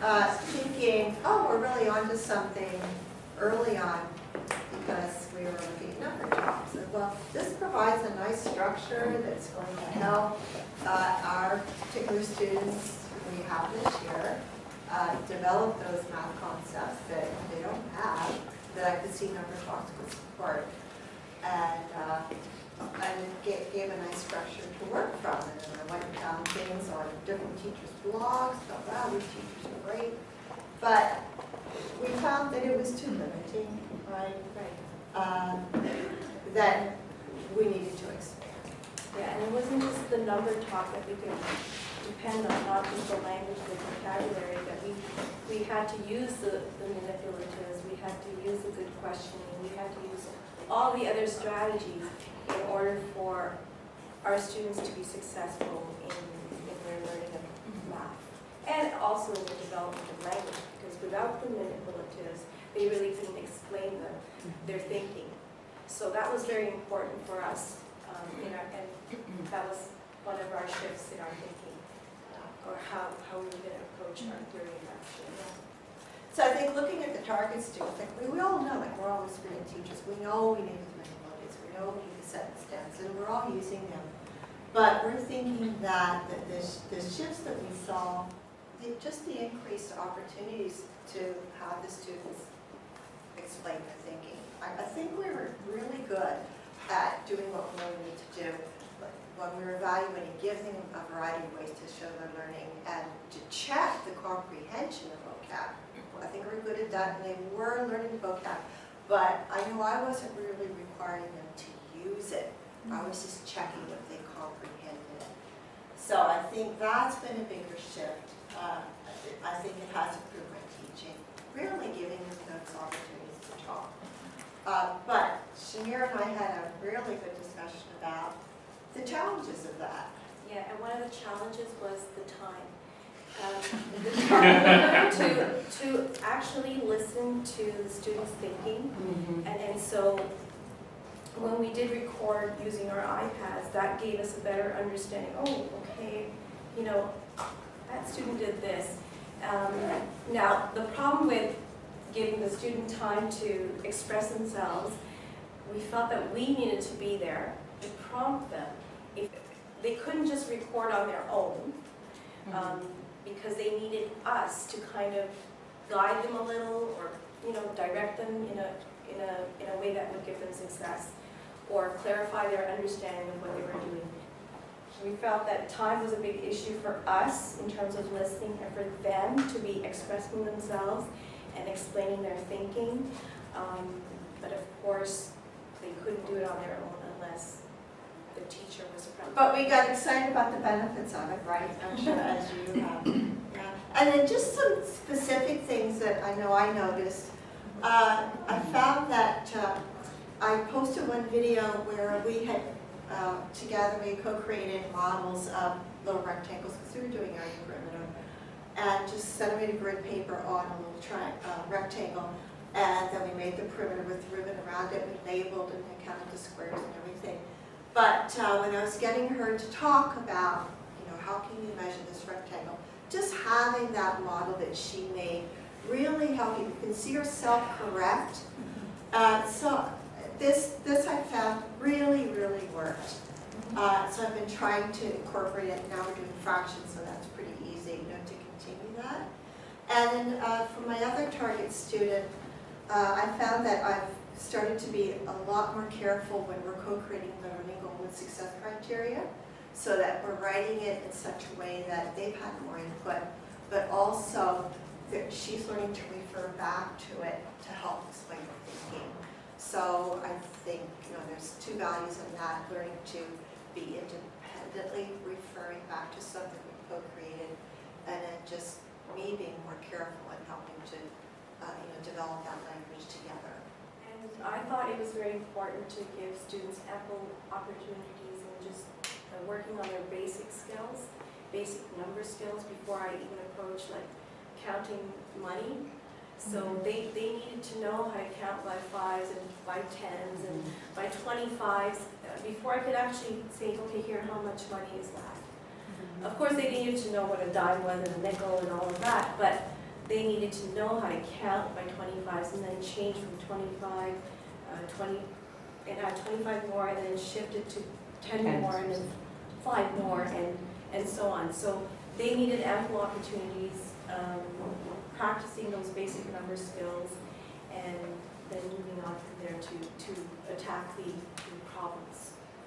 thinking, oh, we're really onto something early on because we were looking at number talks. And well, this provides a nice structure that's going to help our particular students we have this year develop those math concepts that they don't have, that I could see number talks could support. And gave a nice structure to work from. And I went and found things on different teachers' blogs, thought, wow, these teachers are great. But we found that it was too limiting, right? That we needed to expand. Yeah, and it wasn't just the number talk that we could depend on, not just the language, the vocabulary, that we had to use the manipulatives, we had to use the good questioning, we had to use all the other strategies in order for our students to be successful in their learning of math. And also in the development of language, because without the manipulatives, they really couldn't explain their thinking. So that was very important for us, and that was one of our shifts in our thinking, or how we were going to approach our theory of action. So I think looking at the target students, like we all know, like we're all experienced teachers, we know we need the manipulatives, we know we need the set and steps, and we're all using them. But we're thinking that the shifts that we saw, just the increased opportunities to have the students explain their thinking. I think we were really good at doing what we really need to do. When we were evaluating, giving them a variety of ways to show their learning and to check the comprehension of vocab. I think we're good at that, and they were learning vocab, but I knew I wasn't really requiring them to use it. I was just checking if they comprehended it. So I think that's been a bigger shift. I think it has improved my teaching, really giving them those opportunities to talk. But Shamir and I had a really good discussion about the challenges of that. Yeah, and one of the challenges was the time. The time to actually listen to the students' thinking. And so when we did record using our iPads, that gave us a better understanding. Oh, okay, you know, that student did this. Now, the problem with giving the student time to express themselves, we felt that we needed to be there to prompt them. If they couldn't just record on their own, because they needed us to kind of guide them a little, or direct them in a way that would give them success, or clarify their understanding of what they were doing. We felt that time was a big issue for us in terms of listening, and for them to be expressing themselves and explaining their thinking. But of course, they couldn't do it on their own unless the teacher was present. But we got excited about the benefits of it, right? I'm sure as you have. Yeah. And then just some specific things that I know I noticed. I found that I posted one video where we had together we co-created models of little rectangles because we were doing our perimeter, and just centimeter grid paper on a little rectangle, and then we made the perimeter with ribbon around it. We labeled and counted the squares and everything. But when I was getting her to talk about, how can you measure this rectangle, just having that model that she made really helped you. You can see yourself correct. So this I found really, really worked. So I've been trying to incorporate it. Now we're doing fractions, so that's pretty easy, to continue that. And then for my other target student, I found that I've started to be a lot more careful when we're co-creating the learning goal and success criteria, so that we're writing it in such a way that they've had more input, but also that she's learning to refer back to it to help explain her thinking. So I think there's two values in that: learning to be independently referring back to something we co-created, and then just me being more careful in helping to develop that language together. And I thought it was very important to give students ample opportunities in just working on their basic skills, basic number skills, before I even approach like counting money. So they needed to know how to count by 5s and by 10s and by 25s before I could actually say, okay, here, how much money is that? Of course, they needed to know what a dime was and a nickel and all of that, but they needed to know how to count by 25s and then change from 25, 25 more, and then shift it to 10 more, and then 5 more, and so on. So they needed ample opportunities, practicing those basic number skills, and then moving on from there to attack the problems.